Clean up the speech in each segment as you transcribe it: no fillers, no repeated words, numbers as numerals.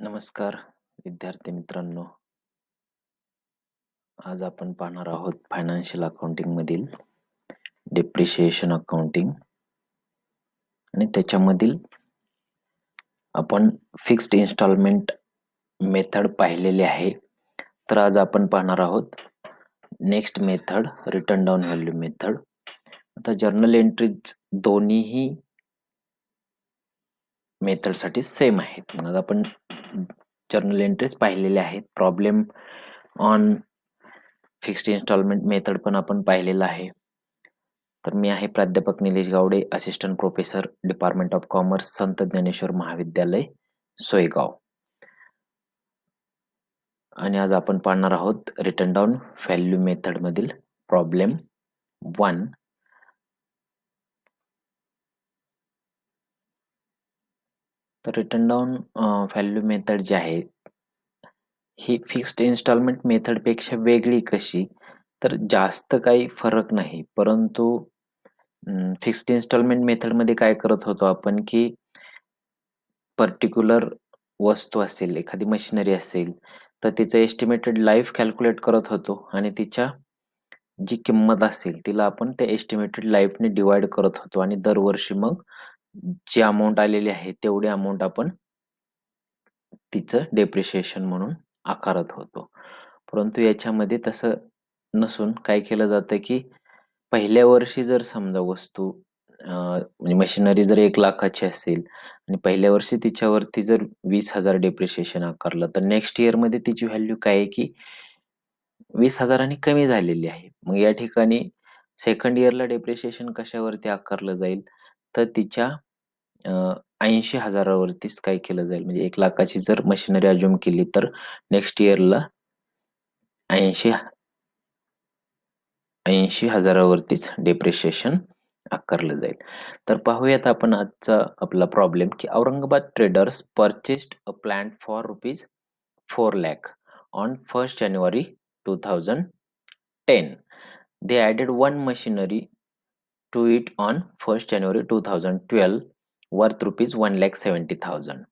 नमस्कार विद्यार्थी मित्रांनो. आज आपण पाहणार आहोत फायनान्शियल अकाउंटिंग मधील डेप्रिशिएशन अकाउंटिंग आणि त्याच्यामधील आपण फिक्स्ड इन्स्टॉलमेंट मेथड पाहिलेली आहे. तर आज आपण पाहणार आहोत next method, written down value method. आता जर्नल एंट्रीज दोन्हीही मेथड साठी सेम आहेत. मग आपण जर्नल एंट्रीज पाहिलेले आहेत. Problem on fixed instalment method पण आपण पाहिलेला आहे. तर मी आहे प्राध्यापक Nilesh Gawade, assistant professor, department of commerce, Sant Dnyaneshwar Mahavidyalaya, Soygaon. आणि आज आपण पाहणार आहोत रिटर्न डाउन व्हॅल्यू मेथड मधील प्रॉब्लेम 1. तर रिटर्न डाउन व्हॅल्यू मेथड जी आहे ही फिक्स्ड इन्स्टॉलमेंट मेथड पेक्षा वेगळी कशी? तर जास्त काही फरक नाही, परंतु फिक्स्ड इन्स्टॉलमेंट मेथड मध्ये काय करत होतो आपण की पर्टिक्युलर वस्तू असेल, एखादी मशिनरी असेल, तर तिचं एस्टिमेटेड लाईफ कॅल्क्युलेट करत होतो आणि तिच्या जी किंमत असेल तिला आपण त्या एस्टिमेटेड लाईफने डिवाइड करत होतो आणि दरवर्षी मग जी अमाउंट आलेली आहे तेवढी अमाउंट आपण तिचं डेप्रिशिएशन म्हणून आकारत होतो. परंतु याच्यामध्ये तसं नसून काय केलं जातं की पहिल्या वर्षी जर समजा वस्तू म्हणजे मशिनरी जर 1,00,000ची असेल आणि पहिल्या वर्षी तिच्यावरती जर 20,000 डेप्रिशिएशन आकारलं, तर नेक्स्ट इयरमध्ये तिची व्हॅल्यू काय आहे की 20,000 कमी झालेली आहे. मग या ठिकाणी सेकंड इयरला डेप्रिशिएशन कशावरती आकारलं जाईल? तर तिच्या 80,000 वरतीच काय केलं जाईल, म्हणजे 1,00,000ची जर मशिनरी अझ्युम केली, तर नेक्स्ट इयरला 80,000 वरतीच डेप्रिशिएशन आकारलं जाईल. तर पाहूयात आपण आजचा आपला प्रॉब्लेम की Aurangabad traders purchased a plant for rupees 4 lakh on 1st January 2010. They added one machinery to it on 1st January 2012 worth rupees 1,70,000.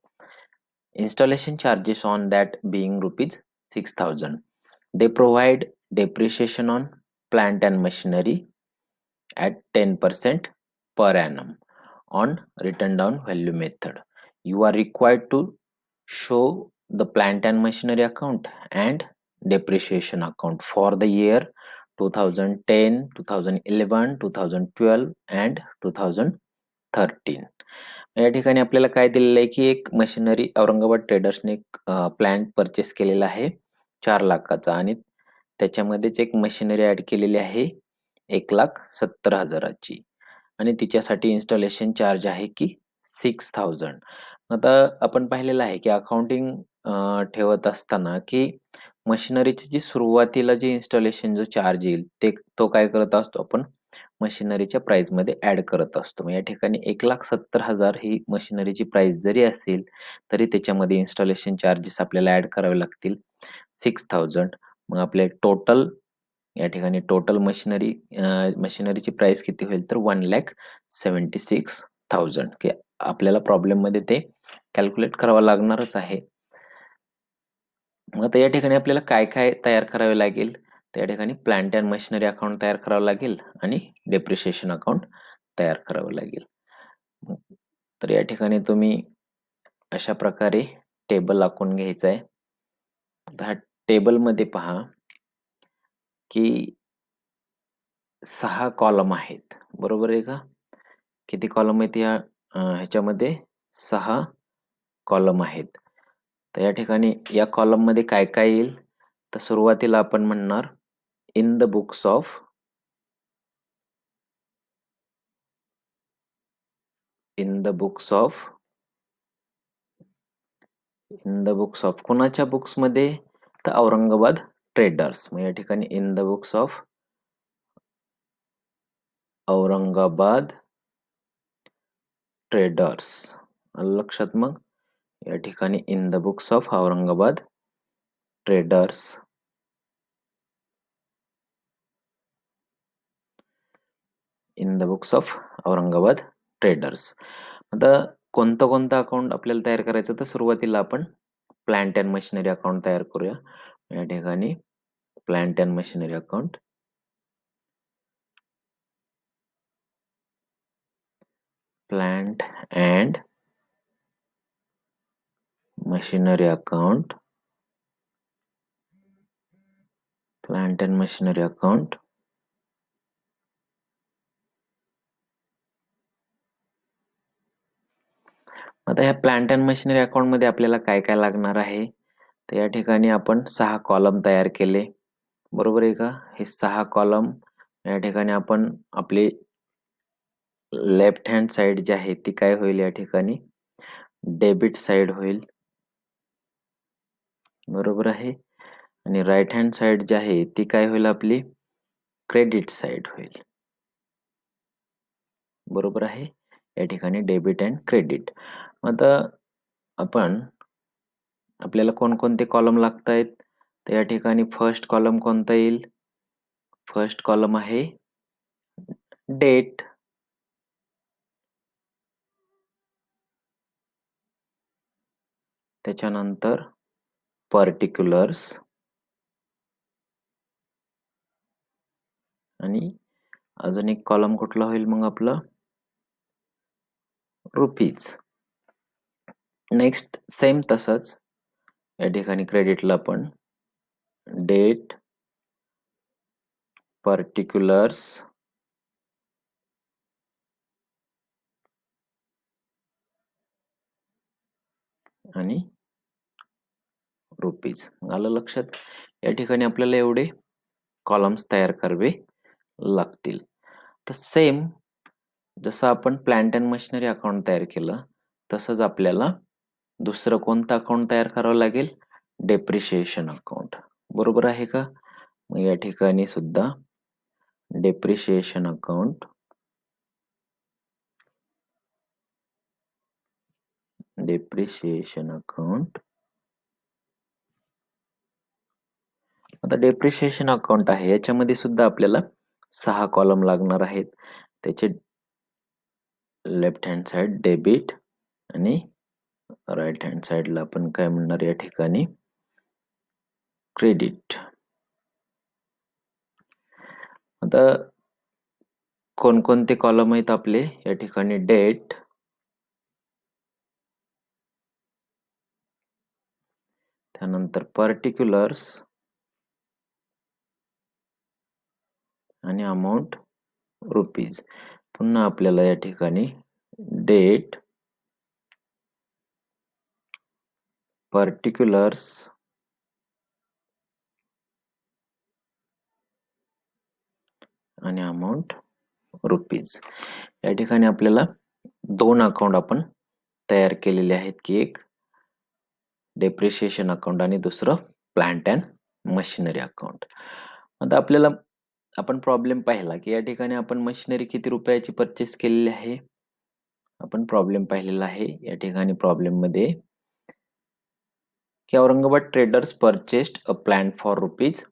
Installation charges on that being rupees 6,000. They provide depreciation on plant and machinery at 10% per annum on written down value method. You are required to show the plant and machinery account and depreciation account for the year 2010, 2011, 2012 and 2013. या ठिकाणी आपल्याला काय दिलेलं आहे की एक machinery Aurangabad ट्रेडर्सने एक plant purchase केलेला आहे 4,00,000चा आणि त्याच्यामध्येच एक मशिनरी ऍड केलेली आहे 1,70,000ची आणि तिच्यासाठी इन्स्टॉलेशन चार्ज आहे की 6,000. आता आपण पाहिलेलं आहे की अकाउंटिंग ठेवत असताना की मशिनरीची जी सुरुवातीला जी इन्स्टॉलेशन जो चार्ज येईल तो काय करत असतो आपण मशिनरीच्या प्राइस मध्ये ऍड करत असतो. मग या ठिकाणी 1,70,000 ही मशिनरीची प्राइस जरी असेल तरी त्याच्यामध्ये इन्स्टॉलेशन चार्जेस आपल्याला ऍड करावे लागतील 6,000. मग आपले टोटल या ठिकाणी टोटल मशिनरीची प्राइस किती होईल तर 1,76,000 की आपल्याला प्रॉब्लेम मध्ये ते कॅल्क्युलेट करावं लागणारच आहे. मग आता या ठिकाणी आपल्याला काय काय तयार करावे लागेल, त्या ठिकाणी प्लांट अँड मशिनरी अकाउंट तयार करावं लागेल आणि डेप्रिशिएशन अकाउंट तयार करावं लागेल. तर या ठिकाणी तुम्ही अशा प्रकारे टेबल आखून घ्यायचा आहे. ह्या टेबल मध्ये पहा की 6 कॉलम आहेत, बरोबर आहे का? किती कॉलम आहेत या ह्याच्यामध्ये? 6 कॉलम आहेत. तर या ठिकाणी या कॉलम मध्ये काय काय येईल तर सुरुवातीला आपण म्हणणार in the books of in the books of in the books of कोणाच्या बुक्स मध्ये तर औरंगाबाद ट्रेडर्स. मग या ठिकाणी in the books of Aurangabad traders आलं लक्षात. मग या ठिकाणी in the books of Aurangabad traders in the books of Aurangabad traders. आता कोणतं कोणतं अकाउंट आपल्याला तयार करायचं तर सुरुवातीला आपण प्लांट अँड मशिनरी अकाउंट तयार करूया. या ठिकाणी plant and machinery account, plant and machinery account, plant and machinery account. आता ह्या प्लांट अँड मशिनरी अकाउंट मध्ये आपल्याला काय काय लागणार आहे, तर या ठिकाणी आपण 6 कॉलम तयार केले, बरोबर आहे का. हे 6 कॉलम या ठिकाणी आपण आपली लेफ्ट हँड साइड जी आहे ती काय होईल, या ठिकाणी डेबिट साइड होईल, बरोबर आहे. आणि राईट हँड साइड जी आहे ती काय होईल, आपली क्रेडिट साइड होईल, बरोबर आहे. या ठिकाणी डेबिट अँड क्रेडिट. आता आपण आपल्याला कोणकोणते कॉलम लागत आहेत, तर या ठिकाणी फर्स्ट कॉलम कोणता येईल, फर्स्ट कॉलम आहे डेट. त्याच्यानंतर पर्टिक्युलर्स आणि अजून एक कॉलम कुठला होईल मग आपलं, रुपीज. नेक्स्ट सेम तसंच या ठिकाणी क्रेडिटला पण डेट, पर्टिक्युलर्स आणि रुपीज. आलं लक्षात. या ठिकाणी आपल्याला एवढे कॉलम्स तयार करावे लागतील. तर सेम जसं आपण प्लांट अँड मशिनरी अकाउंट तयार केलं, तसंच आपल्याला दुसरं कोणतं अकाउंट तयार करावं लागेल, डेप्रिशिएशन अकाउंट, बरोबर आहे का. मग या ठिकाणी सुद्धा डेप्रिशिएशन अकाउंट, डेप्रिशिएशन अकाउंट. आता डेप्रिशिएशन अकाउंट आहे, याच्यामध्ये सुद्धा आपल्याला 6 कॉलम लागणार आहेत. त्याचे लेफ्ट हँड साइड डेबिट आणि राईट हँड साइडला आपण काय म्हणणार, या ठिकाणी क्रेडिट. आता कोणकोणते कॉलम आहेत आपले, या ठिकाणी डेट, त्यानंतर पर्टिक्युलर्स आणि अमाऊंट रुपीज. पुन्हा आपल्याला या ठिकाणी डेट, पर्टिक्युलर्स आणि अमाऊंट रुपीज. या ठिकाणी आपल्याला 2 अकाउंट आपण तयार केलेले आहेत, की एक डेप्रिशिएशन अकाउंट आणि दुसरं प्लांट अँड मशिनरी अकाउंट. आता आपल्याला आपण प्रॉब्लेम पाहिला, की या ठिकाणी आपण मशिनरी किती रुपयाची परचेस केलेली आहे, आपण प्रॉब्लेम पाहिलेला आहे. या ठिकाणी प्रॉब्लेम मध्ये की Aurangabad traders purchased a plant for rupees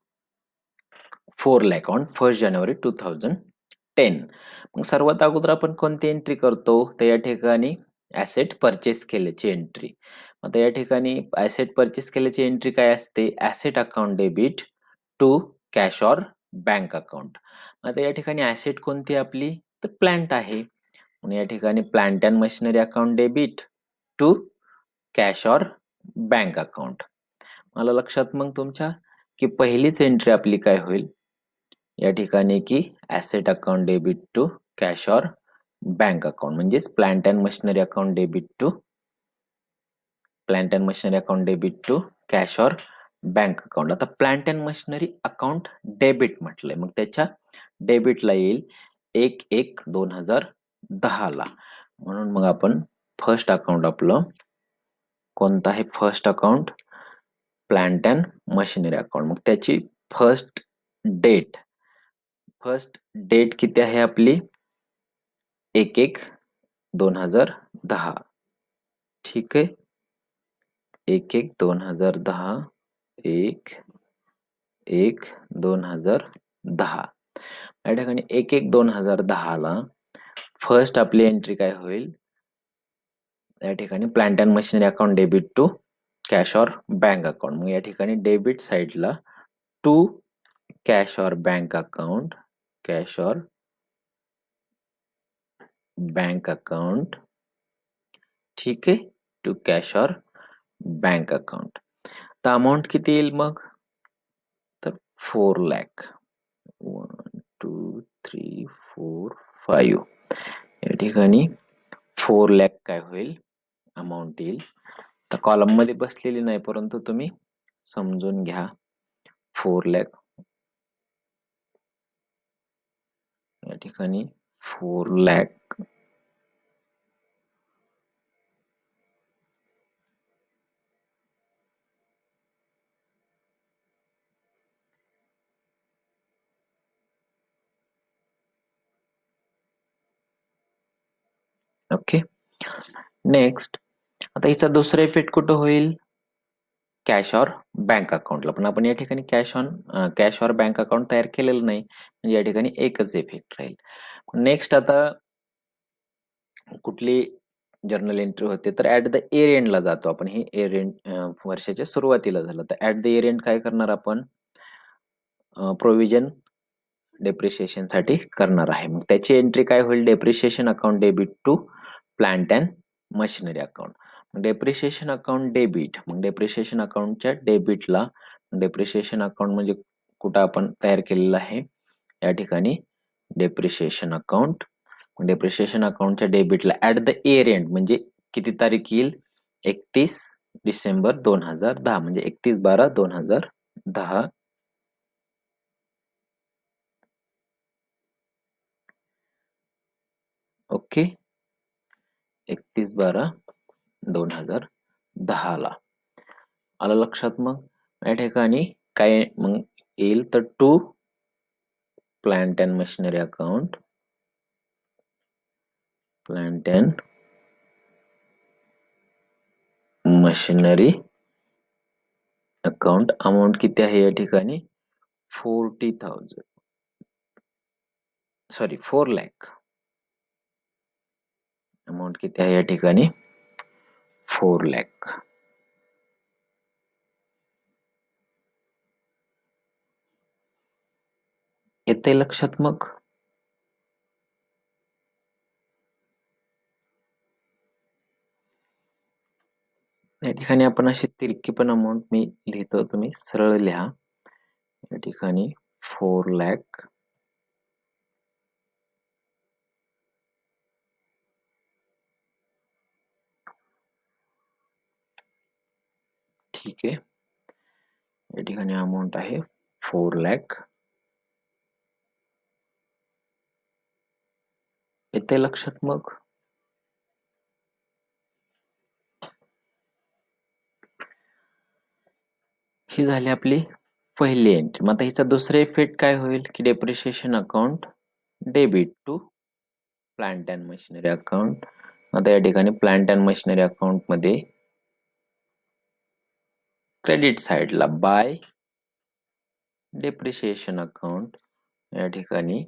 4 lakh on 1 जानेवारी 2010. मग सर्वात अगोदर आपण कोणती एंट्री करतो, तर या ठिकाणी ऍसेट परचेस केल्याची एंट्री. आता या ठिकाणी ऍसेट परचेस केल्याची एंट्री काय असते, asset account debit to cash or bank account. आता या ठिकाणी ऍसेट कोणती आपली, तर प्लांट आहे, म्हणून या ठिकाणी plant and machinery account debit to cash or bank account. मला लक्षात मग तुमच्या की पहिलीच एंट्री आपली काय होईल, या ठिकाणी की asset account debit to cash or bank account, म्हणजेच plant and machinery account debit to plant and machinery account debit to cash or bank account. आता plant and machinery account debit म्हटलंय, मग त्याच्या डेबिटला येईल 1/1/2010 ला. म्हणून मग आपण फर्स्ट अकाउंट आपलं कोणतं आहे, first account plant and machinery account. मग त्याची फर्स्ट डेट, किती आहे आपली, 1/1/2010. ठीक आहे, 1/1/2010, 1/1/2010. या ठिकाणी 1/1/2010 ला फर्स्ट आपली एंट्री काय होईल, या ठिकाणी plant and machinery account debit to cash or bank account. मग या ठिकाणी डेबिट साइडला to cash or bank account, cash or bank account, ठीक आहे, to cash or bank account. तर अमाऊंट किती येईल मग? तर 4 लाख. 1 2 3 4 5 या ठिकाणी 4 लाख काय होईल? अमाऊंट येईल. तर कॉलम मध्ये बसलेली नाही, परंतु तुम्ही समजून घ्या. 4 लाख या ठिकाणी 4 लाख ओके. नेक्स्ट, आता हिचा दुसरा इफेक्ट कुठं होईल? कॅश ऑर बँक अकाउंटला. पण आपण या ठिकाणी कॅश ऑर बँक अकाउंट तयार केलेलं नाही, म्हणजे या ठिकाणी एकच इफेक्ट राहील. नेक्स्ट, आता कुठली जर्नल एंट्री होते? तर ऍट द इयर एंडला जातो आपण. हे इयर एंड वर्षाच्या सुरुवातीला झालं, तर ऍट द इयर एंड काय करणार आपण? प्रोव्हिजन डेप्रिशिएशन साठी करणार आहे. मग त्याची एंट्री काय होईल? Depreciation account debit to plant and machinery account. Depreciation account debit, मग डेप्रिशिएशन अकाउंटच्या डेबिटला, डेप्रिशिएशन अकाउंट म्हणजे कुठं आपण तयार केलेलं आहे? या ठिकाणी डेप्रिशिएशन अकाउंट. डेप्रिशिएशन अकाउंटच्या डेबिटला ऍट द इयर एंड म्हणजे किती तारीख येईल? 31 डिसेंबर 2010, म्हणजे 31/12/2010. ओके, 31/12/2010 ला. आलं लक्षात? मग या ठिकाणी काय मग येईल? तर to plant and machinery account, plant and machinery account. Amount किती आहे या ठिकाणी? 40,000, सॉरी 4 लाख. अमाऊंट किती आहे या ठिकाणी? 4 लाख. येते लक्षात? मग या ठिकाणी आपण अशी तिरकी पण अमाऊंट मी लिहितो, तुम्ही सरळ लिहा. या ठिकाणी 4 लाख, ठीक आहे. या ठिकाणी अमाऊंट आहे 4 लाख. येते लक्षात? मग ही झाली आपली पहिली एंट्री. मग आता हिचा दुसरा इफेक्ट काय होईल? की depreciation account debit to plant and machinery account. आता या ठिकाणी प्लांट अँड मशिनरी अकाउंट मध्ये क्रेडिट साइडला बाय डेप्रिशिएशन अकाउंट, या ठिकाणी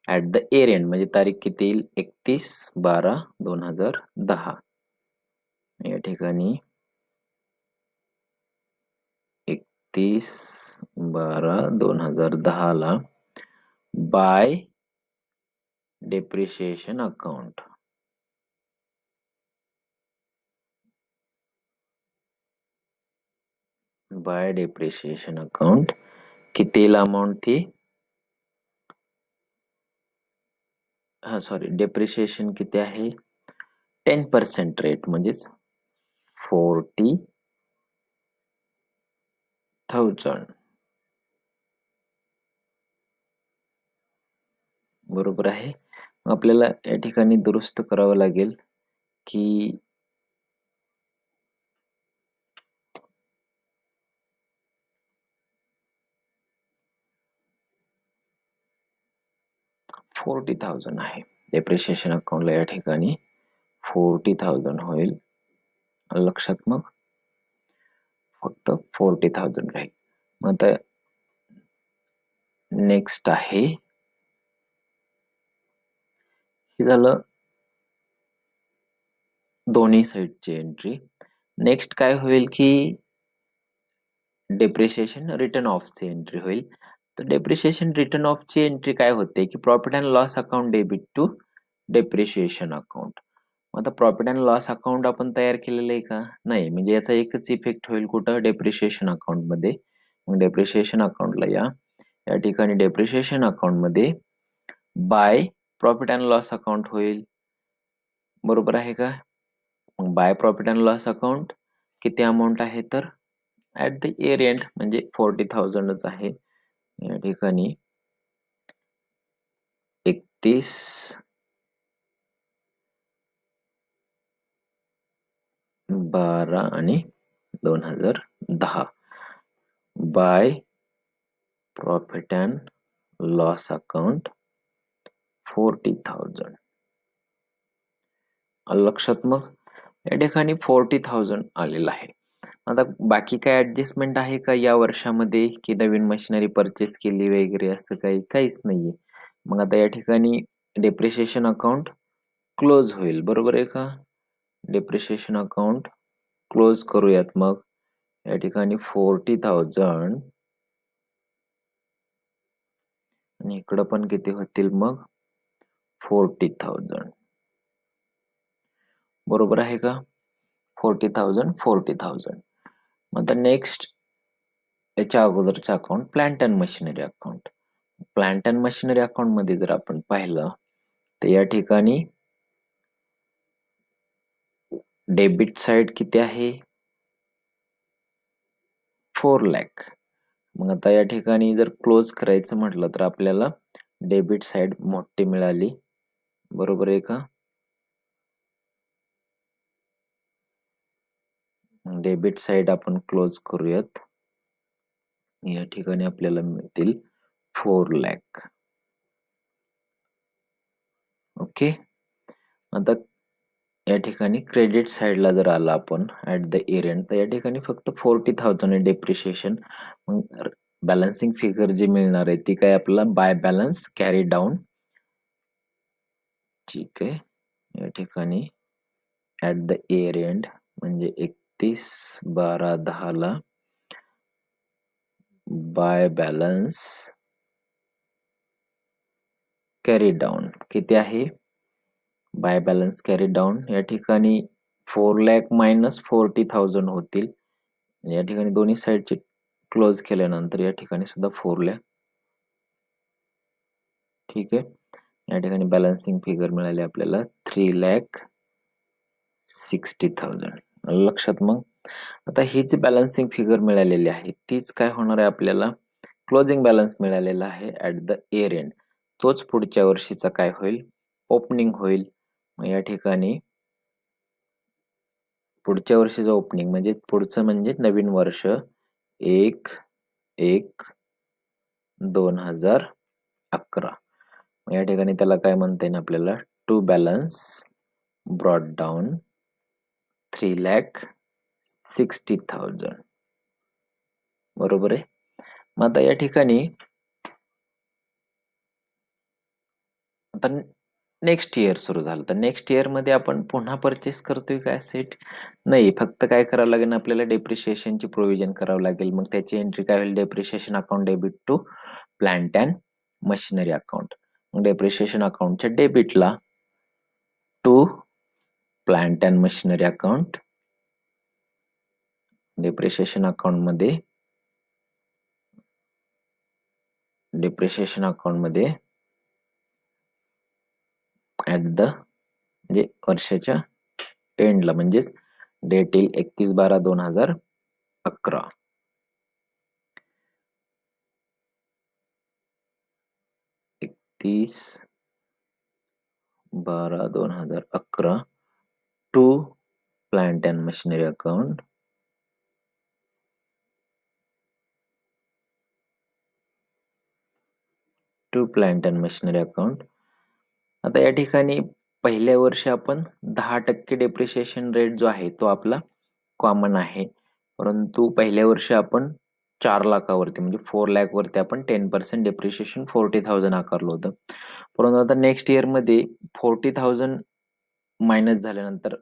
ऍट द इयर एंड म्हणजे तारीख किती येईल? 31/12/2010. या ठिकाणी 31/12/2010 ला by depreciation account, by depreciation account किती येईल अमाऊंट ती? हा सॉरी, डेप्रिशिएशन किती आहे? 10% रेट म्हणजेच 40,000. बरोबर आहे. आपल्याला या ठिकाणी दुरुस्त करावं लागेल की 40,000 आहे. डेप्रिशिएशन अकाउंटला या ठिकाणी 40,000 होईल. लक्षात? मग फक्त 40,000 राहील. मग आता नेक्स्ट आहे, हे झालं दोन्ही साईडची एंट्री. नेक्स्ट काय होईल की डेप्रिशिएशन रिटर्न ऑफची एंट्री होईल. तर डेप्रिशिएशन रिटर्न ऑफची एंट्री काय होते की profit and loss account debit to depreciation account. आता प्रॉफिट अँड लॉस अकाउंट आपण तयार केलेलं आहे का? नाही. म्हणजे याचा एकच इफेक्ट होईल कुठं? डेप्रिशिएशन अकाउंट मध्ये. मग डेप्रिशिएशन अकाउंटला या ठिकाणी डेप्रिशिएशन अकाउंट मध्ये bye profit and loss account होईल. बरोबर आहे का? मग bye profit and loss account किती अमाऊंट आहे तर ऍट द इयर एंड म्हणजे 40,000च आहे. या ठिकाणी 31 12 आणि 2010 bye profit and loss account 40,000. लक्षात मग या ठिकाणी 40,000 आलेलं आहे. आता बाकी काय ऍडजस्टमेंट आहे का या वर्षामध्ये की नवीन मशिनरी परचेस केली वगैरे असं काहीच नाहीये. मग आता या ठिकाणी डेप्रिशिएशन अकाउंट क्लोज होईल. बरोबर आहे का? डेप्रिशिएशन अकाउंट क्लोज करूयात मग. या ठिकाणी 40,000 आणि इकडं पण किती होतील मग 40,000. बरोबर आहे का? 40,000. मग आता नेक्स्ट याच्या अगोदरचं account plant and machinery account. Plant and machinery account मध्ये जर आपण पाहिलं तर या ठिकाणी डेबिट साइड किती आहे 4 लाख. मग आता या ठिकाणी जर क्लोज करायचं म्हटलं तर आपल्याला डेबिट साइड मोठी मिळाली. बरोबर आहे का? डेबिट साइड आपण क्लोज करूयात. या ठिकाणी आपल्याला मिळतील 4 लाख. ओके. आता या ठिकाणी क्रेडिट साइडला जर आला आपण ऍट द इयर एंड तर या ठिकाणी फक्त 40,000 आहे डेप्रिशिएशन. मग बॅलन्सिंग फिगर जी मिळणार आहे ती काय आपल्याला बाय बॅलन्स कॅरी डाऊन. ठीक आहे. या ठिकाणी ऍट द इयर एंड म्हणजे 31/12/10 ला बाय बॅलन्स कॅरी डाऊन किती आहे बाय बॅलन्स कॅरी डाऊन या ठिकाणी 4 लाख मायनस 40,000 होतील. या ठिकाणी दोन्ही साईडचे क्लोज केल्यानंतर या ठिकाणी सुद्धा 4 लाख. ठीक आहे. या ठिकाणी बॅलन्सिंग फिगर मिळाली आपल्याला 3,60,000. लक्षात मग आता ही जी बॅलन्सिंग फिगर मिळालेली आहे तीच काय होणार आहे आपल्याला क्लोजिंग बॅलन्स मिळालेला आहे ऍट द इयर एंड. तोच पुढच्या वर्षीचा काय होईल ओपनिंग होईल. मग या ठिकाणी पुढच्या वर्षीचं ओपनिंग म्हणजे पुढचं म्हणजे नवीन वर्ष 1/1/2011. या ठिकाणी त्याला काय म्हणता येईल आपल्याला टू बॅलन्स ब्रॉट डाऊन 3,60,000. बरोबर आहे. मग आता या ठिकाणी आता नेक्स्ट इयर सुरू झालं तर नेक्स्ट इयर मध्ये आपण पुन्हा परचेस करतोय का ऍसेट? नाही. फक्त काय करावं लागेल आपल्याला डेप्रिशिएशनची प्रोव्हिजन करावं लागेल. मग त्याची एंट्री काय होईल depreciation account debit to plant and machinery account. मग डेप्रिशिएशन अकाउंटच्या डेबिटला to plant and machinery account depreciation account मध्ये ऍट द म्हणजे वर्षाच्या एंडला म्हणजेच डेट येईल 31/12/2011. 31/12/2011 to plant and machinery account to plant and machinery account. आता या ठिकाणी पहिल्या वर्षी आपण 10% डेप्रिशिएशन रेट जो आहे तो आपला कॉमन आहे. परंतु पहिल्या वर्षी आपण 4 लाखावरती म्हणजे 4 लाख वरती आपण 10% डेप्रिशिएशन 40,000 आकारलं होतं. परंतु आता नेक्स्ट इयर मध्ये 40,000 मायनस झाल्यानंतर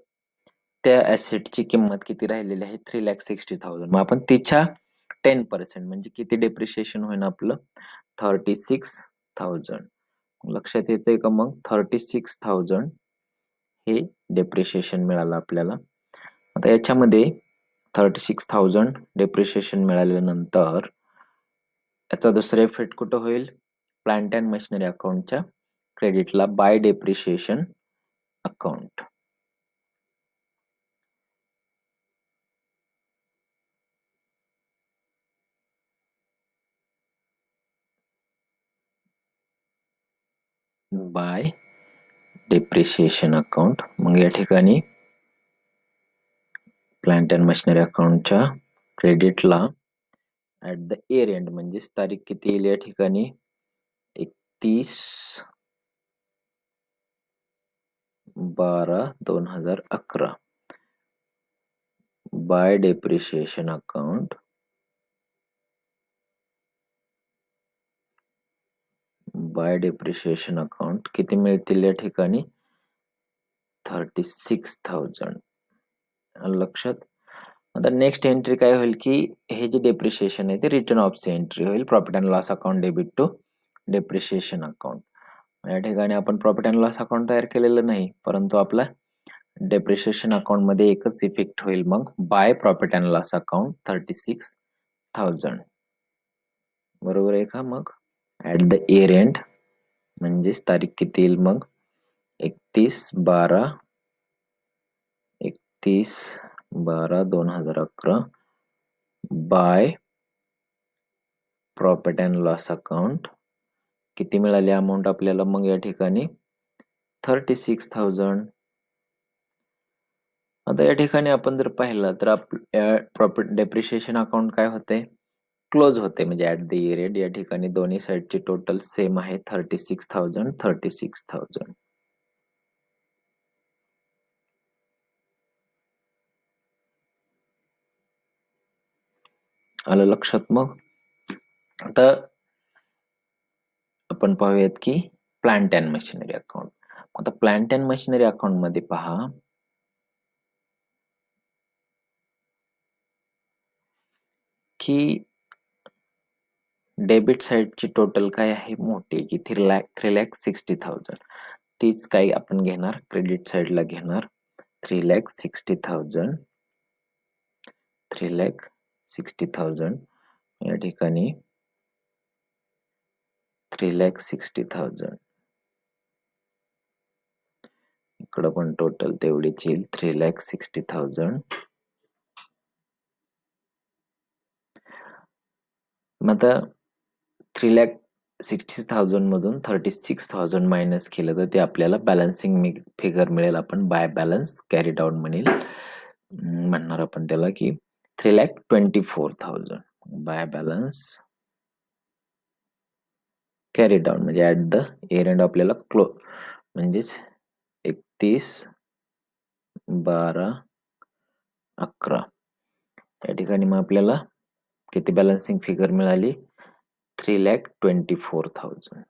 त्या ॲसेटची किंमत किती राहिलेली आहे 3,60,000. मग आपण तिच्या 10% म्हणजे किती डेप्रिशिएशन होईल आपलं 36,000. लक्षात येतंय का मग 36,000 हे डेप्रिशिएशन मिळालं आपल्याला. आता याच्यामध्ये 36,000 डेप्रिशिएशन मिळाल्यानंतर याचा दुसरा इफेक्ट कुठं होईल प्लांट अँड मशिनरी अकाउंटच्या क्रेडिटला by depreciation account. By depreciation account. मग या ठिकाणी प्लांट अँड मशिनरी अकाउंटच्या क्रेडिटला ऍट द इयर एंड म्हणजेच तारीख किती येईल या ठिकाणी 31/12/2011 बाय डेप्रिशिएशन अकाउंट किती मिळतील या ठिकाणी 36,000. लक्षात. आता नेक्स्ट एंट्री काय होईल की हे जे डेप्रिशिएशन आहे ते रिटर्न ऑफची एंट्री होईल profit and loss account debit to depreciation account. या ठिकाणी आपण प्रॉफिट अँड लॉस अकाउंट तयार केलेलं नाही परंतु आपला डेप्रिशिएशन अकाउंट मध्ये एकच इफेक्ट होईल मग bye profit and loss account 36,000. बरोबर आहे का. मग ऍट द इयर एंड म्हणजेच तारीख किती येईल मग 31/12/2011 bye profit and loss account किती मिळाली अमाऊंट आपल्याला मग या ठिकाणी 36,000. आता या ठिकाणी आपण जर पाहिलं तर प्रॉफिट डेप्रिशिएशन अकाउंट काय होते क्लोज होते म्हणजे ऍट द इयर एंड. या ठिकाणी दोन्ही साईडची टोटल सेम आहे 36,000. आलं लक्षात. मग आता आपण पाहूयात की प्लांट अँड मशिनरी अकाउंट. आता प्लांट अँड मशिनरी अकाउंट मध्ये पहा की डेबिट साईडची टोटल काय आहे मोठी की 3,60,000. तीच काही आपण घेणार क्रेडिट साईडला घेणार 3,60,000. या ठिकाणी 3,60,000 इकडं पण टोटल तेवढीच येईल 3,60,000. मग आता 3,60,000 मधून 36,000 मायनस केलं तर ते आपल्याला बॅलन्सिंग फिगर मिळेल. आपण बाय बॅलन्स कॅरीड आउट म्हणणार आपण त्याला की 3,24,000 बाय बॅलन्स कॅरीड आउट म्हणजे ऍट द इयर एंड आपल्याला म्हणजेच 31/12/11 या ठिकाणी मग आपल्याला किती बॅलन्सिंग फिगर मिळाली 3,24,000.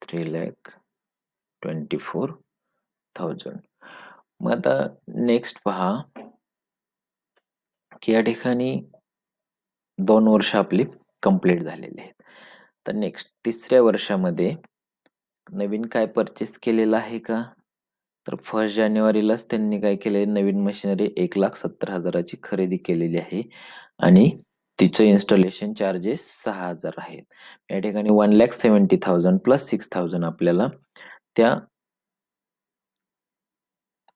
3,24,000. मग आता नेक्स्ट पहा की या ठिकाणी 2 वर्ष आपली कंप्लीट झालेली आहेत. तर नेक्स्ट तिसऱ्या वर्षामध्ये नवीन काय परचेस केलेलं आहे का तर 1 जानेवारीलाच त्यांनी काय केले नवीन मशिनरी 1,70,000ची खरेदी केलेली आहे आणि तिचं इन्स्टॉलेशन चार्जेस 6,000 आहेत. या ठिकाणी 1,70,000 प्लस 6,000 आपल्याला त्या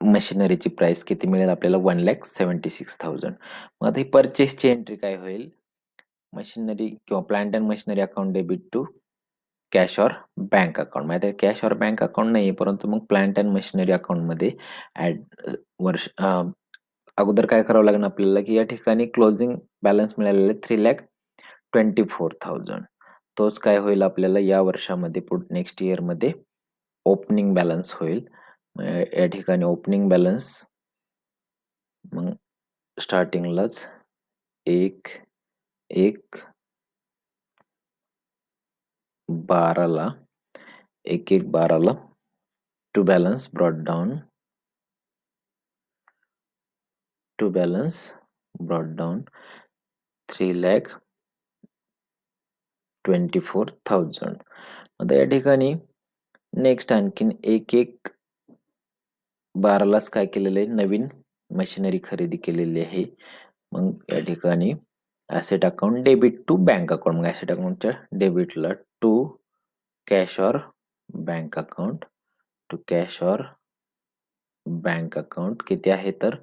मशिनरीची प्राइस किती मिळेल आपल्याला 1,76,000. मग आता ही परचेसची एंट्री काय होईल मशिनरी किंवा plant and machinery account debit to cash or bank account. माहिती आहे कॅश ऑर बँक अकाउंट नाहीये परंतु मग प्लांट अँड मशिनरी अकाउंट मध्ये वर्ष अगोदर काय करावं लागेल आपल्याला की या ठिकाणी क्लोजिंग बॅलन्स मिळालेले 3,24,000. तोच काय होईल आपल्याला या वर्षामध्ये नेक्स्ट इयर मध्ये ओपनिंग बॅलन्स होईल. या ठिकाणी ओपनिंग बॅलन्स मग स्टार्टिंगलाच 1/1/12ला to balance brought down, to balance brought down 3,24,000. आता या ठिकाणी नेक्स्ट आणखीन एक 12लाच काय केलेलं आहे, नवीन मशिनरी खरेदी केलेली आहे. मग या ठिकाणी asset account debit to bank account, मग ॲसेट अकाउंटच्या डेबिटला to cash or bank account, to cash or bank account किती आहे तर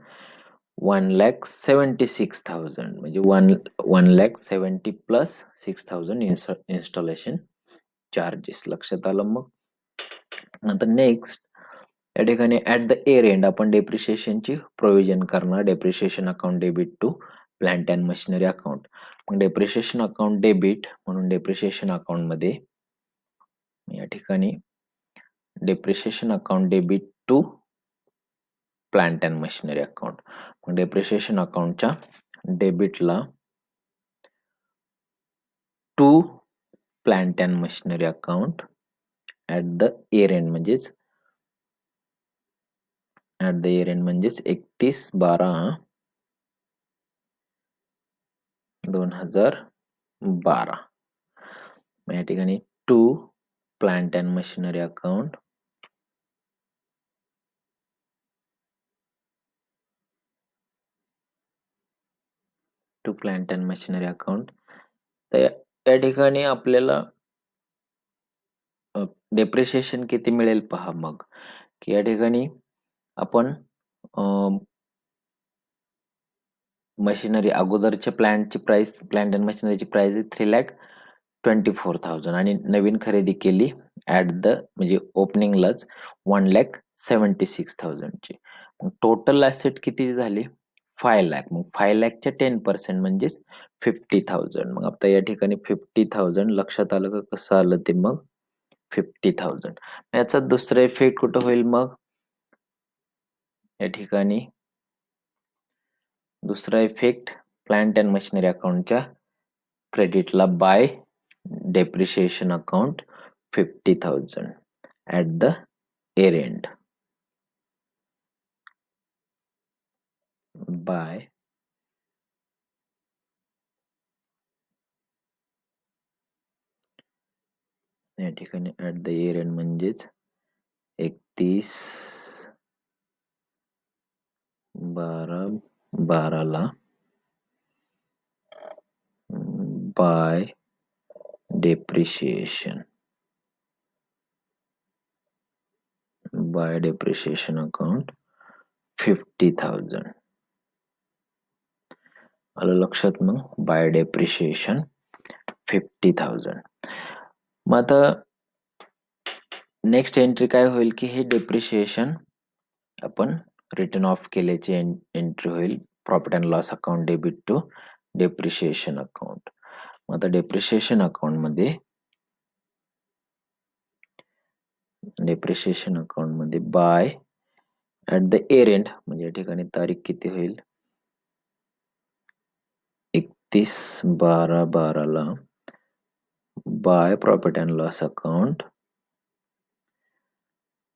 1,76,000 म्हणजे 1,70,000 प्लस 6,000 इन्स्टॉलेशन चार्जेस. लक्षात आलं. मग नंतर नेक्स्ट या ठिकाणी ऍट द एअर एंड आपण डेप्रिशिएशनची प्रोव्हिजन करणार. Depreciation account debit to plant and machinery account. मग डेप्रिशिएशन अकाउंट डेबिट म्हणून डेप्रिशिएशन अकाउंट मध्ये या ठिकाणी depreciation account debit to plant and machinery account. मग डेप्रिशिएशन अकाउंटच्या डेबिटला to plant and machinery account at the year end म्हणजेच at the year end म्हणजेच 31/12/2012. या ठिकाणी to plant and machinery account to plant and machinery account. तर या ठिकाणी आपल्याला डेप्रिशिएशन किती मिळेल पहा. मग की या ठिकाणी आपण मशिनरी अगोदरच्या प्लांटची प्राइस, प्लांट अँड मशिनरीची प्राइस आहे 3,24,000 आणि नवीन खरेदी केली ऍट द म्हणजे ओपनिंगलाच 1,76,000 ची. मग टोटल ऍसेट किती झाली 5 लाख. मग 5 लाखच्या 10% म्हणजेच 50,000. मग आता या ठिकाणी 50,000 लक्षात आलं का कसं आलं ते. मग 50,000 याचा दुसरा इफेक्ट कुठं होईल. मग या ठिकाणी दुसरा इफेक्ट प्लांट अँड मशिनरी अकाउंटच्या क्रेडिटला by depreciation account 50,000 at the year end by या ठिकाणी ऍट द इयर एंड म्हणजेच 31/12/12 बाय डेप्रिशिएशन अकाउंट 50,000 आलं लक्षात. मग बाय डेप्रिशिएशन 50,000. मग आता नेक्स्ट एंट्री काय होईल की हे डेप्रिशिएशन आपण रिटर्न ऑफ केल्याची एंट्री होईल. Profit and loss account debit to depreciation account. मग आता डेप्रिशिएशन अकाउंट मध्ये by at the year end म्हणजे या ठिकाणी तारीख किती होईल 31/12/12 by profit and loss account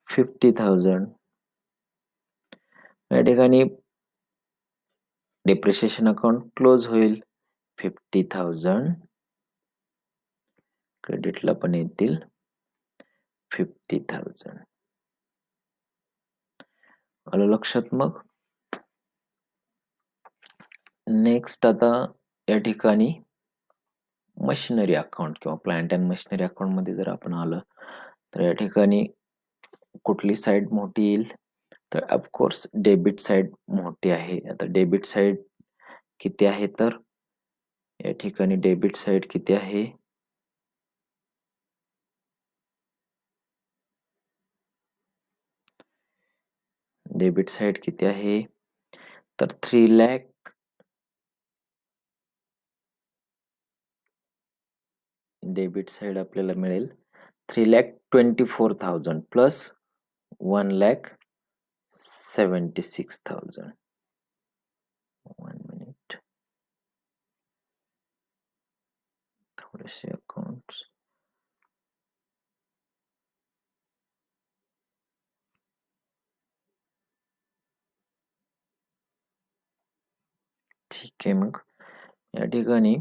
50,000. या ठिकाणी डेप्रिशिएशन अकाउंट क्लोज होईल. 50,000 क्रेडिटला पण येतील 50,000 आलं लक्षात. मग नेक्स्ट आता या ठिकाणी मशिनरी अकाउंट किंवा प्लांट अँड मशिनरी अकाउंट मध्ये जर आपण आलं तर या ठिकाणी कुठली साइड मोठी येईल तर ऑफकोर्स डेबिट साइड मोठी आहे. आता डेबिट साइड किती आहे तर या ठिकाणी डेबिट साइड किती आहे डेबिट साइड किती आहे तर 3 लाख डेबिट साइड आपल्याला मिळेल 3,24,000 प्लस 1,76,000. 1 मिनिट थोडेसे अकाउंट ओके. मग या ठिकाणी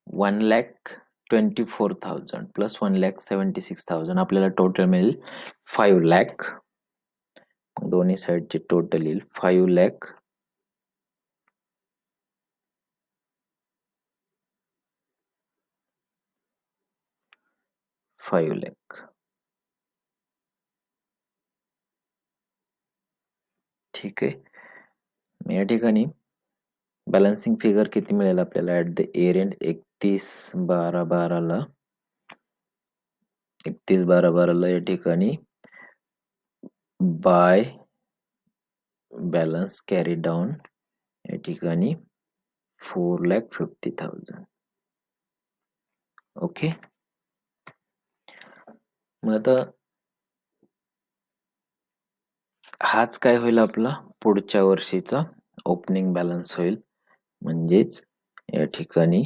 1,24,000 प्लस 1,76,000 आपल्याला टोटल मिळेल 5,00,000. दोन्ही साईडचे टोटल येईल 5,00,000. 5,00,000. ठीक आहे. या ठिकाणी बॅलन्सिंग फिगर किती मिळेल आपल्याला ऍट द इयर एंड 31/12/12 या ठिकाणी बाय बॅलन्स कॅरी डाऊन या ठिकाणी 4,50,000. ओके. मग आता हाच काय होईल आपला पुढच्या वर्षीचा ओपनिंग बॅलन्स होईल. म्हणजेच या ठिकाणी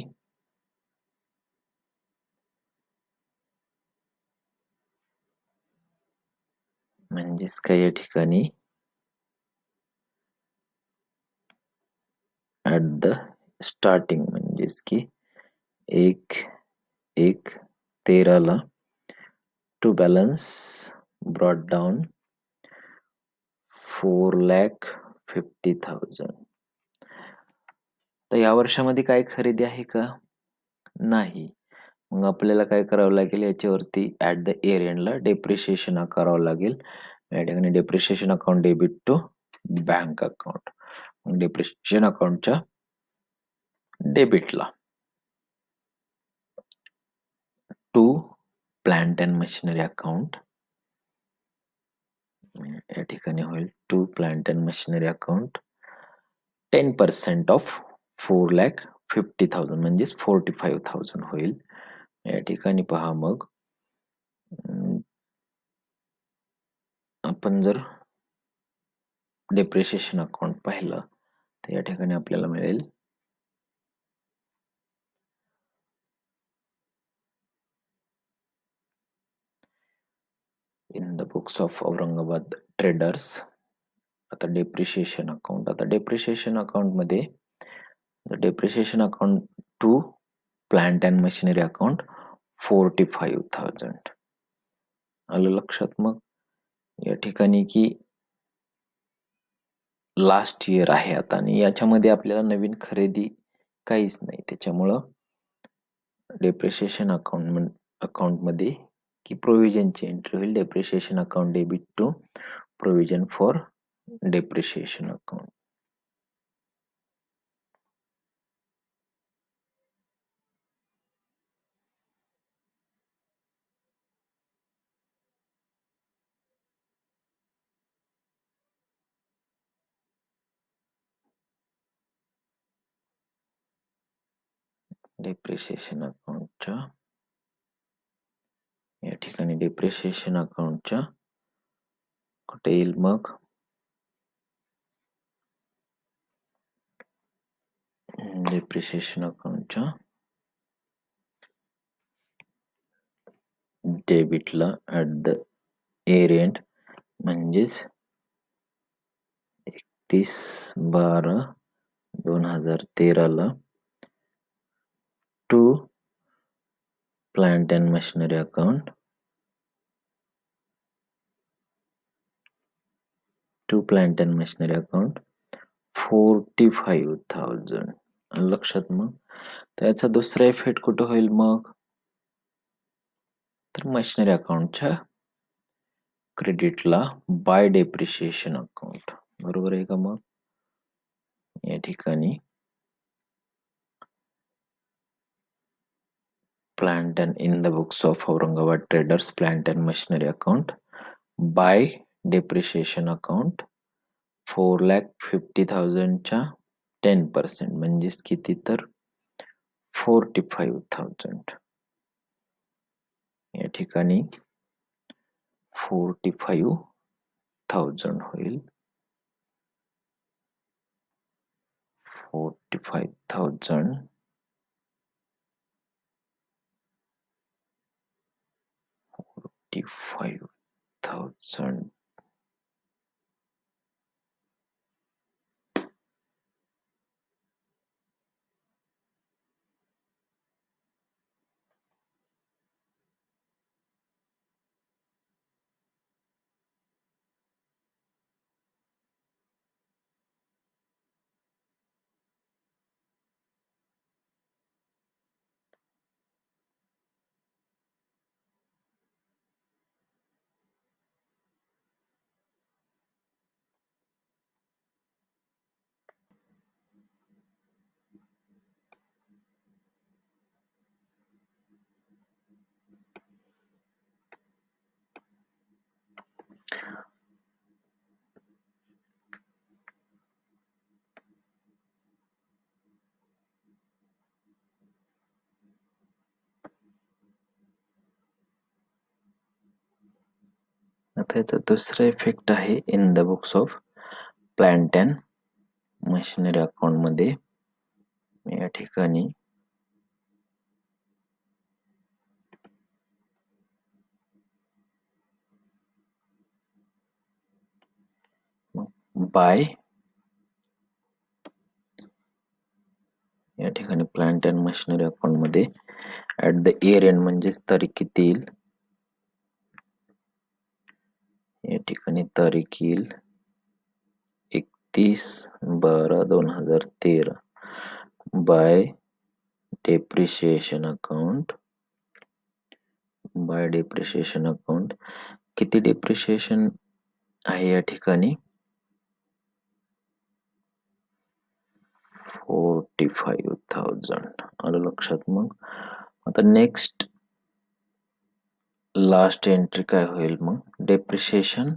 काय या ठिकाणी ऍट द स्टार्टिंग म्हणजेच की 1/1/13 टू बॅलन्स ब्रॉट डाऊन 4,50,000. तर या वर्षामध्ये काय खरेदी आहे का? नाही. मग आपल्याला काय करावं लागेल याच्यावरती ऍट द इयर एंडला डेप्रिशिएशन करावं लागेल. या ठिकाणी depreciation account debit to bank account. मग डेप्रिशिएशन अकाउंटच्या डेबिटला to plant and machinery account या ठिकाणी होईल to plant and machinery account 10% of 4,50,000 म्हणजेच 45,000 होईल. या ठिकाणी पहा मग आपण जर डेप्रिशिएशन अकाउंट पाहिलं तर या ठिकाणी आपल्याला मिळेल in the books of Aurangabad traders. आता डेप्रिशिएशन अकाउंट मध्ये depreciation account to plant and machinery account 45,000. आलं लक्षात. मग या ठिकाणी की लास्ट इयर आहे आता आणि याच्यामध्ये आपल्याला नवीन खरेदी काहीच नाही. त्याच्यामुळं डेप्रिशिएशन अकाउंट मध्ये की प्रोव्हिजनची एंट्री होईल. Depreciation account debit to provision for depreciation account. Depreciation अकाउंटच्या या ठिकाणी डेप्रिशिएशन अकाउंटच्या कुठे येईल मग डेप्रिशिएशन अकाउंटच्या डेबिटला ऍट द इयर एंड म्हणजेच 31/12/2013 to plant and machinery account 45,000. लक्षात. मग त्याचा दुसरा इफेक्ट कुठं होईल मग तर मशिनरी अकाउंटच्या क्रेडिटला बाय डेप्रिशिएशन अकाउंट. बरोबर आहे का? मग या ठिकाणी plant and in the books of Aurangabad traders plant and machinery account by depreciation account 4,50,000 च्या 10% म्हणजेच किती तर 45,000. या ठिकाणी 45,000 होईल. 45,000 45,000 आता याचा दुसरा इफेक्ट आहे in the books of plant and machinery account मध्ये या ठिकाणी बाय या ठिकाणी प्लांट अँड मशिनरी अकाउंट मध्ये ऍट द इयर एंड म्हणजेच तारीख येईल या ठिकाणी तारीख येईल 31/12/2013 बाय डेप्रिशिएशन अकाउंट किती डेप्रिशिएशन आहे या ठिकाणी 45,000 आलं लक्षात. मग आता नेक्स्ट लास्ट एंट्री काय होईल मग डेप्रिशिएशन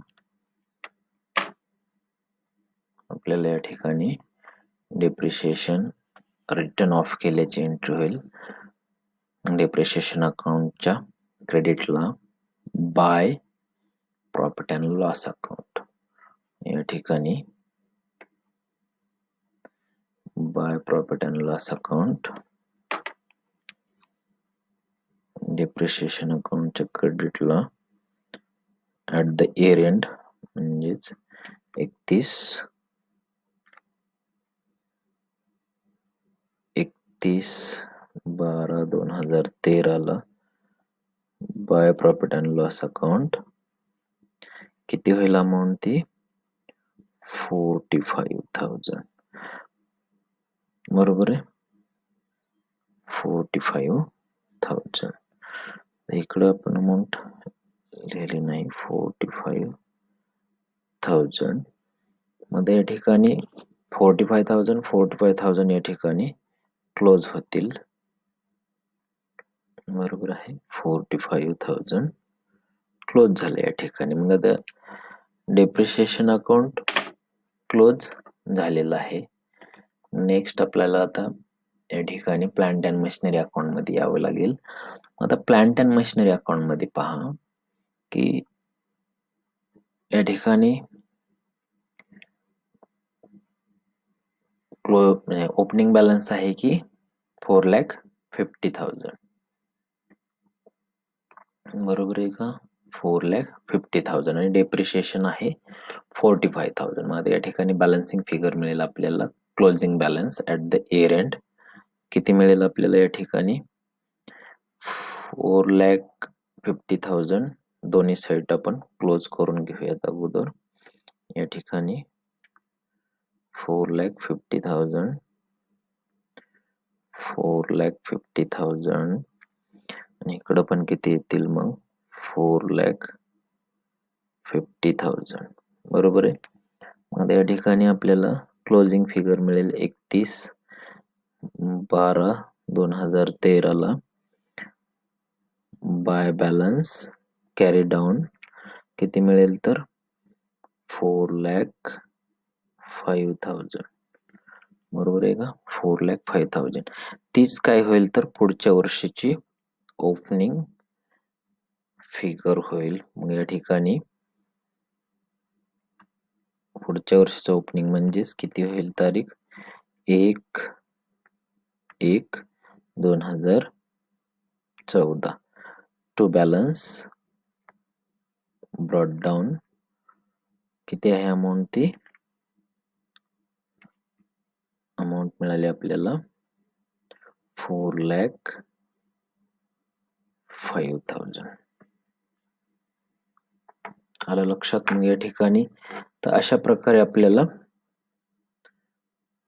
आपल्याला या ठिकाणी डेप्रिशिएशन रिटर्न ऑफ केल्याची एंट्री होईल डेप्रिशिएशन अकाउंटच्या क्रेडिटला by profit and loss account या ठिकाणी by profit and loss account depreciation अकाउंटच्या क्रेडिटला ऍट द इयर एंड म्हणजेच 31/12/2013 ला by profit and loss account किती होईल अमाऊंट ती 45,000 बरोबर आहे 45,000 इकडे आपण अमाऊंट लिहिली नाही 45,000 मध्ये या ठिकाणी 45,000 या ठिकाणी क्लोज होतील बरोबर आहे 45,000 क्लोज झाले या ठिकाणी. मग आता डेप्रिशिएशन अकाउंट क्लोज झालेलं आहे. नेक्स्ट आपल्याला आता या ठिकाणी प्लांट अँड मशिनरी अकाउंट मध्ये यावं लागेल. आता प्लांट अँड मशिनरी अकाउंट मध्ये पहा की या ठिकाणी म्हणजे ओपनिंग बॅलन्स आहे की 4,50,000 बरोबर आहे का 4,50,000 आणि डेप्रिशिएशन आहे 45,000 मध्ये या ठिकाणी बॅलन्सिंग फिगर मिळेल आपल्याला closing balance at the year end किती मिळेल आपल्याला या ठिकाणी 4,50,000 दोन्ही साइड आपण क्लोज करून घेऊयात अगोदर या ठिकाणी 4,50,000 आणि इकडं पण किती येतील मग 4,50,000 बरोबर आहे. मग या ठिकाणी आपल्याला क्लोजिंग फिगर मिळेल 31/12/2013 ला बाय बॅलन्स कॅरी डाऊन किती मिळेल तर 4,05,000 बरोबर आहे का 4,05,000 तीच काय होईल तर पुढच्या वर्षीची ओपनिंग फिगर होईल. मग या ठिकाणी पुढच्या वर्षीचं ओपनिंग म्हणजेच किती होईल तारीख 1/1/2014 टू बॅलन्स ब्रॉट डाऊन किती आहे अमाऊंट ती अमाऊंट मिळाली आपल्याला 4,05,000 आलं लक्षात. मग या ठिकाणी तर अशा प्रकारे आपल्याला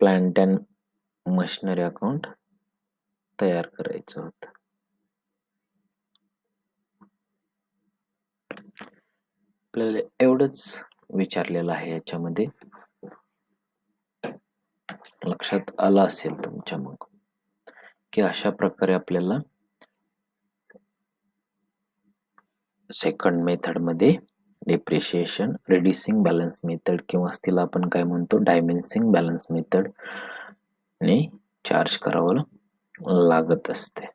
प्लांट अँड मशिनरी अकाउंट तयार करायचं होतं. आपल्याला एवढंच विचारलेलं आहे याच्यामध्ये लक्षात आलं असेल तुमच्या मग की अशा प्रकारे आपल्याला सेकंड मेथड मध्ये डेप्रिशिएशन रिड्युसिंग बॅलन्स मेथड किंवा तिला आपण काय म्हणतो डायमेन्सिंग बॅलन्स मेथड ने चार्ज करावं लागत असते.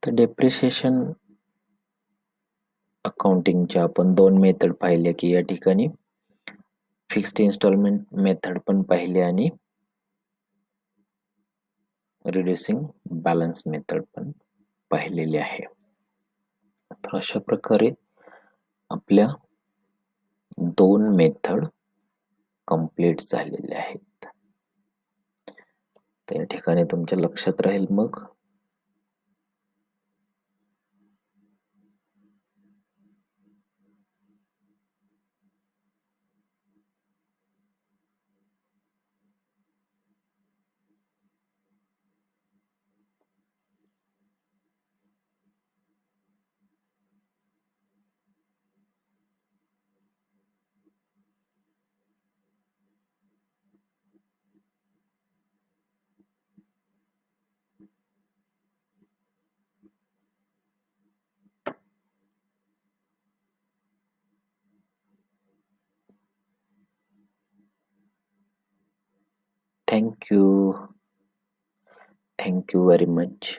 तर डेप्रिसिएशन अकाउंटिंगच्या आपण दोन मेथड पाहिले की या ठिकाणी फिक्स्ड इन्स्टॉलमेंट मेथड पण पाहिले आणि रिड्युसिंग बॅलन्स मेथड पण पाहिलेली आहे. तर अशा प्रकारे आपल्या दोन मेथड कंप्लीट झालेले आहेत. त्या ठिकाणी तुमच्या लक्षात राहील मग थँक यू व्हेरी मच.